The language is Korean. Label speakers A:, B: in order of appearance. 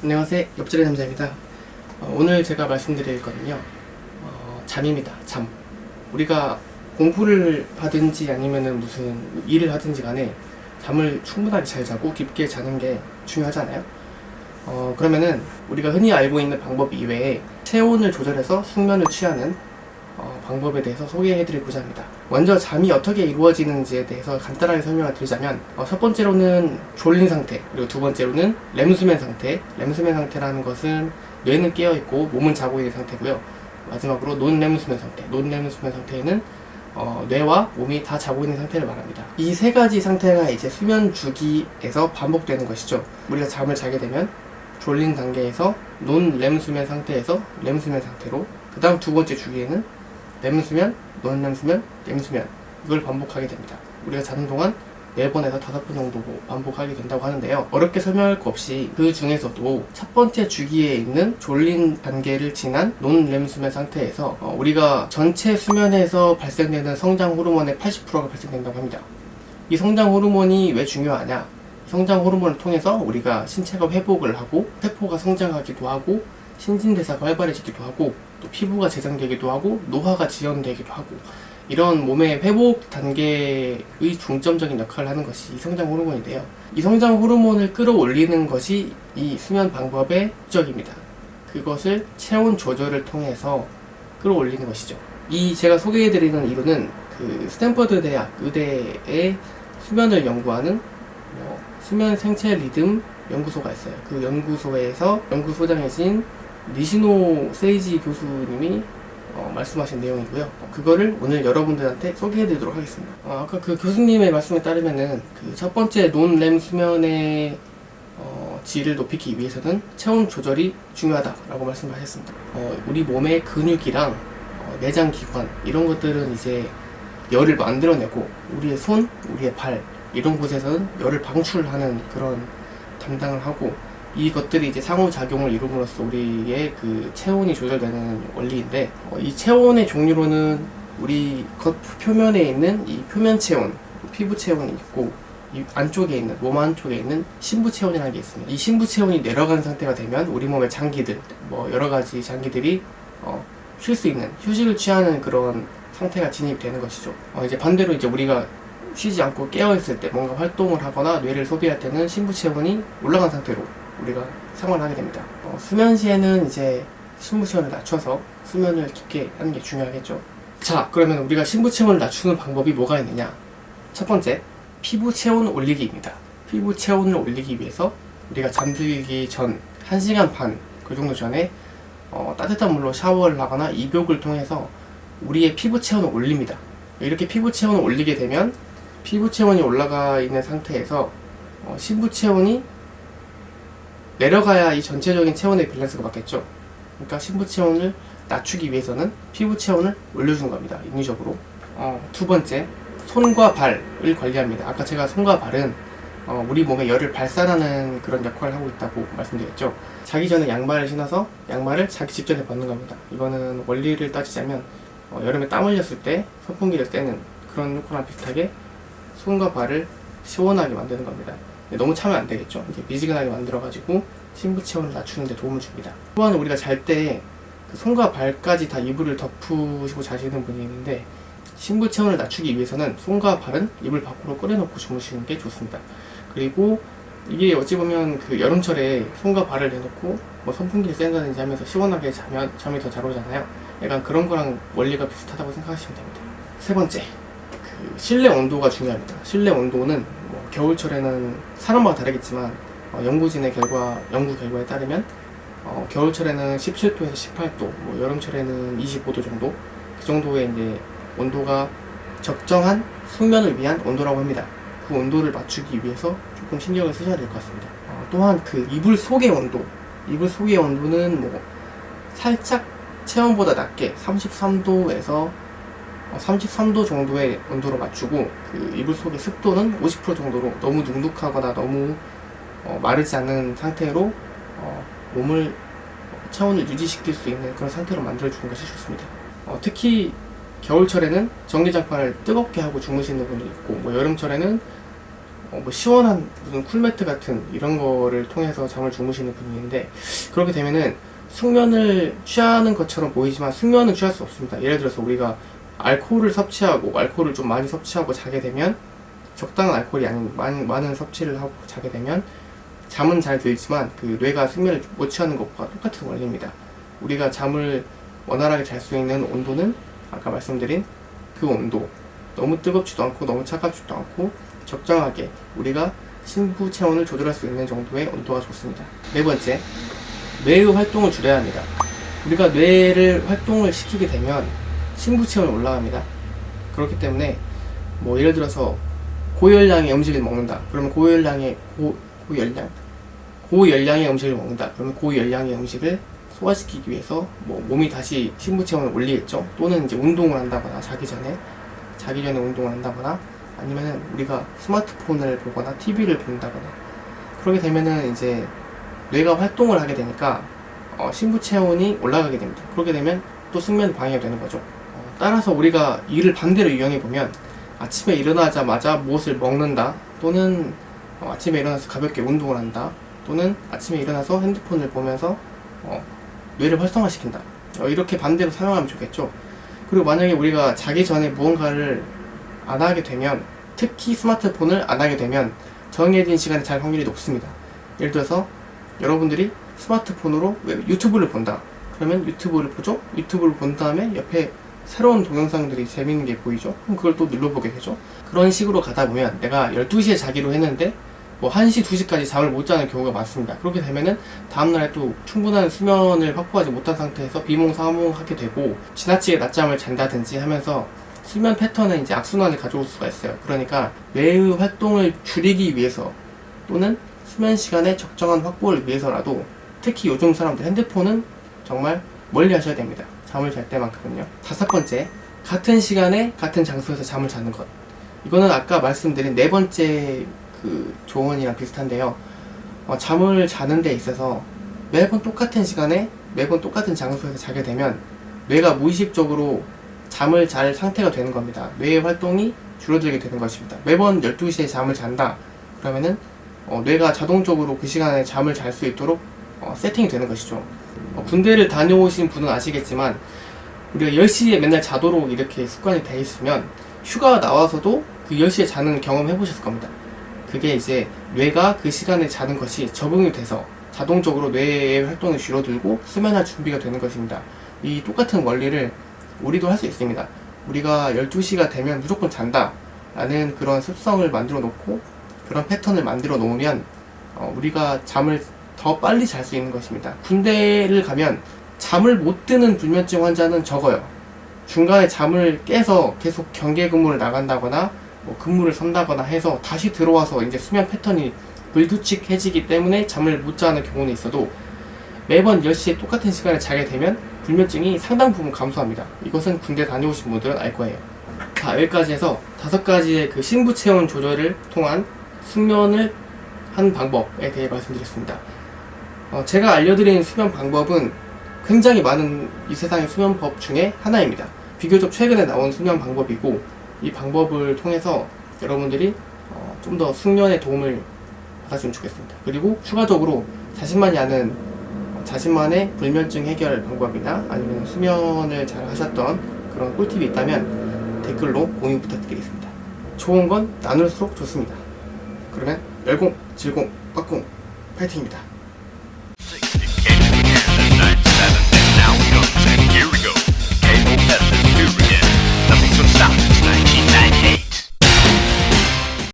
A: 안녕하세요. 옆자리 남자입니다. 오늘 제가 말씀드릴 거는요, 잠입니다. 잠. 우리가 공부를 하든지 아니면은 무슨 일을 하든지 간에 잠을 충분하게 잘 자고 깊게 자는 게 중요하잖아요. 그러면은 우리가 흔히 알고 있는 방법 이외에 체온을 조절해서 숙면을 취하는 방법에 대해서 소개해드리고자 합니다. 먼저 잠이 어떻게 이루어지는지에 대해서 간단하게 설명을 드리자면, 첫 번째로는 졸린 상태, 그리고 두 번째로는 렘수면 상태. 렘수면 상태라는 것은 뇌는 깨어있고 몸은 자고 있는 상태고요. 마지막으로 논렘수면 상태. 논렘수면 상태에는 뇌와 몸이 다 자고 있는 상태를 말합니다. 이 세 가지 상태가 이제 수면 주기에서 반복되는 것이죠. 우리가 잠을 자게 되면 졸린 단계에서 논렘수면 상태에서 렘수면 상태로, 그 다음 두 번째 주기에는 렘수면, 논렘수면, 렘수면, 이걸 반복하게 됩니다. 우리가 자는 동안 4번에서 5번 정도 반복하게 된다고 하는데요. 어렵게 설명할 거 없이 그 중에서도 첫 번째 주기에 있는 졸린 단계를 지난 논렘수면 상태에서 우리가 전체 수면에서 발생되는 성장 호르몬의 80%가 발생된다고 합니다. 이 성장 호르몬이 왜 중요하냐? 성장 호르몬을 통해서 우리가 신체가 회복을 하고 세포가 성장하기도 하고 신진대사가 활발해지기도 하고 또 피부가 재생되기도 하고 노화가 지연되기도 하고, 이런 몸의 회복 단계의 중점적인 역할을 하는 것이 이 성장 호르몬인데요. 이 성장 호르몬을 끌어올리는 것이 이 수면 방법의 목적입니다. 그것을 체온 조절을 통해서 끌어올리는 것이죠. 이 제가 소개해드리는 이론은 그 스탠퍼드 대학 의대의 수면을 연구하는 수면 생체 리듬 연구소가 있어요. 그 연구소에서 연구소장이신 니시노 세이지 교수님이 말씀하신 내용이고요. 그거를 오늘 여러분들한테 소개해드리도록 하겠습니다. 아까 그 교수님의 말씀에 따르면은 그 첫 번째 논렘 수면의 질을 높이기 위해서는 체온 조절이 중요하다라고 말씀하셨습니다. 우리 몸의 근육이랑 내장 기관 이런 것들은 이제 열을 만들어내고, 우리의 손, 우리의 발 이런 곳에서는 열을 방출하는 그런 담당을 하고, 이것들이 이제 상호작용을 이룸으로써 우리의 그 체온이 조절되는 원리인데, 이 체온의 종류로는 우리 겉 표면에 있는 이 표면 체온, 피부 체온이 있고, 이 안쪽에 있는, 몸 안쪽에 있는 신부 체온이라는 게 있습니다. 이 신부 체온이 내려간 상태가 되면 우리 몸의 장기들, 여러 가지 장기들이 쉴 수 있는, 휴식을 취하는 그런 상태가 진입되는 것이죠. 이제 반대로 이제 우리가 쉬지 않고 깨어있을 때 뭔가 활동을 하거나 뇌를 소비할 때는 신부 체온이 올라간 상태로 우리가 생활을 하게 됩니다. 수면 시에는 이제 신부 체온을 낮춰서 수면을 깊게 하는 게 중요하겠죠. 자, 그러면 우리가 신부 체온을 낮추는 방법이 뭐가 있느냐? 첫 번째, 피부 체온 올리기입니다. 피부 체온을 올리기 위해서 우리가 잠들기 전 1시간 반 그 정도 전에 따뜻한 물로 샤워를 하거나 입욕을 통해서 우리의 피부 체온을 올립니다. 이렇게 피부 체온을 올리게 되면 피부 체온이 올라가 있는 상태에서 신부 체온이 내려가야 이 전체적인 체온의 밸런스가 맞겠죠. 그러니까 신부 체온을 낮추기 위해서는 피부 체온을 올려주는 겁니다. 인위적으로. 두 번째, 손과 발을 관리합니다. 아까 제가 손과 발은 우리 몸에 열을 발산하는 그런 역할을 하고 있다고 말씀드렸죠. 자기 전에 양말을 신어서 양말을 자기 직전에 벗는 겁니다. 이거는 원리를 따지자면 여름에 땀 흘렸을 때 선풍기를 쐬는 그런 효과랑 비슷하게 손과 발을 시원하게 만드는 겁니다. 너무 차면 안 되겠죠. 이렇게 미지근하게 만들어가지고 신부 체온을 낮추는 데 도움을 줍니다. 또한 우리가 잘 때 그 손과 발까지 다 이불을 덮으시고 자시는 분이 있는데, 신부 체온을 낮추기 위해서는 손과 발은 이불 밖으로 꺼내놓고 주무시는 게 좋습니다. 그리고 이게 어찌 보면 그 여름철에 손과 발을 내놓고 선풍기를 쐬는다든지 하면서 시원하게 자면 잠이 더 잘 오잖아요. 약간 그런 거랑 원리가 비슷하다고 생각하시면 됩니다. 세 번째, 그 실내 온도가 중요합니다. 실내 온도는 겨울철에는 사람마다 다르겠지만 연구 결과에 따르면 겨울철에는 17도에서 18도, 여름철에는 25도 정도, 그 정도의 이제 온도가 적정한 숙면을 위한 온도라고 합니다. 그 온도를 맞추기 위해서 조금 신경을 쓰셔야 될 것 같습니다. 또한 그 이불 속의 온도는 살짝 체온보다 낮게 33도에서 33도 정도의 온도로 맞추고, 그 이불 속의 습도는 50% 정도로, 너무 눅눅하거나 너무 마르지 않는 상태로 몸을 체온을 유지시킬 수 있는 그런 상태로 만들어주는 것이 좋습니다. 특히 겨울철에는 전기장판을 뜨겁게 하고 주무시는 분도 있고, 여름철에는 뭐 시원한 무슨 쿨매트 같은 이런 거를 통해서 잠을 주무시는 분인데, 그렇게 되면은 숙면을 취하는 것처럼 보이지만 숙면은 취할 수 없습니다. 예를 들어서 우리가 알코올을 섭취하고 알코올을 좀 많이 섭취하고 자게 되면, 적당한 알코올이 아닌 많은 섭취를 하고 자게 되면 잠은 잘 들지만 그 뇌가 숙면을 못 취하는 것과 똑같은 원리입니다. 우리가 잠을 원활하게 잘 수 있는 온도는 아까 말씀드린 그 온도, 너무 뜨겁지도 않고 너무 차갑지도 않고 적정하게 우리가 심부 체온을 조절할 수 있는 정도의 온도가 좋습니다. 네 번째, 뇌의 활동을 줄여야 합니다. 우리가 뇌를 활동을 시키게 되면 심부 체온이 올라갑니다. 그렇기 때문에 뭐 예를 들어서 고열량의 음식을 먹는다. 그러면 고열량의 음식을 먹는다. 그러면 고열량의 음식을 소화시키기 위해서 뭐 몸이 다시 심부 체온을 올리겠죠. 또는 이제 운동을 한다거나 자기 전에 운동을 한다거나, 아니면은 우리가 스마트폰을 보거나 TV를 본다거나, 그렇게 되면은 이제 뇌가 활동을 하게 되니까 심부 체온이 올라가게 됩니다. 그렇게 되면 또 숙면 방해가 되는 거죠. 따라서 우리가 이를 반대로 이용해 보면 아침에 일어나자마자 무엇을 먹는다, 또는 아침에 일어나서 가볍게 운동을 한다, 또는 아침에 일어나서 핸드폰을 보면서 뇌를 활성화시킨다, 이렇게 반대로 사용하면 좋겠죠. 그리고 만약에 우리가 자기 전에 무언가를 안 하게 되면, 특히 스마트폰을 안 하게 되면 정해진 시간에 잘 확률이 높습니다. 예를 들어서 여러분들이 스마트폰으로 유튜브를 본다. 그러면 유튜브를 보죠. 유튜브를 본 다음에 옆에 새로운 동영상들이 재밌는 게 보이죠. 그럼 그걸 또 눌러보게 되죠. 그런 식으로 가다 보면 내가 12시에 자기로 했는데 뭐 1시, 2시까지 잠을 못 자는 경우가 많습니다. 그렇게 되면은 다음날에 또 충분한 수면을 확보하지 못한 상태에서 비몽사몽하게 되고 지나치게 낮잠을 잔다든지 하면서 수면 패턴은 이제 악순환을 가져올 수가 있어요. 그러니까 뇌의 활동을 줄이기 위해서, 또는 수면 시간의 적정한 확보를 위해서라도, 특히 요즘 사람들 핸드폰은 정말 멀리 하셔야 됩니다. 잠을 잘 때만큼은요. 다섯 번째, 같은 시간에 같은 장소에서 잠을 자는 것. 이거는 아까 말씀드린 네 번째 그 조언이랑 비슷한데요. 잠을 자는 데 있어서 매번 똑같은 시간에 매번 똑같은 장소에서 자게 되면 뇌가 무의식적으로 잠을 잘 상태가 되는 겁니다. 뇌의 활동이 줄어들게 되는 것입니다. 매번 12시에 잠을 잔다 그러면은 뇌가 자동적으로 그 시간에 잠을 잘 수 있도록 세팅이 되는 것이죠. 군대를 다녀오신 분은 아시겠지만 우리가 10시에 맨날 자도록 이렇게 습관이 돼 있으면 휴가 나와서도 그 10시에 자는 경험 해보셨을 겁니다. 그게 이제 뇌가 그 시간에 자는 것이 적응이 돼서 자동적으로 뇌의 활동이 줄어들고 수면할 준비가 되는 것입니다. 이 똑같은 원리를 우리도 할 수 있습니다. 우리가 12시가 되면 무조건 잔다 라는 그런 습성을 만들어 놓고 그런 패턴을 만들어 놓으면 우리가 잠을 더 빨리 잘 수 있는 것입니다. 군대를 가면 잠을 못 드는 불면증 환자는 적어요. 중간에 잠을 깨서 계속 경계 근무를 나간다거나 근무를 선다거나 해서 다시 들어와서 이제 수면 패턴이 불규칙해지기 때문에 잠을 못 자는 경우는 있어도 매번 10시에 똑같은 시간에 자게 되면 불면증이 상당 부분 감소합니다. 이것은 군대 다녀오신 분들은 알 거예요. 자, 여기까지 해서 5가지의 그 심부 체온 조절을 통한 숙면을 한 방법에 대해 말씀드렸습니다. 제가 알려드린 수면 방법은 굉장히 많은 이 세상의 수면법 중에 하나입니다. 비교적 최근에 나온 수면 방법이고 이 방법을 통해서 여러분들이 좀 더 숙면에 도움을 받았으면 좋겠습니다. 그리고 추가적으로 자신만이 아는 자신만의 불면증 해결 방법이나 아니면 수면을 잘 하셨던 그런 꿀팁이 있다면 댓글로 공유 부탁드리겠습니다. 좋은 건 나눌수록 좋습니다. 그러면 열공, 질공, 빡공, 파이팅입니다.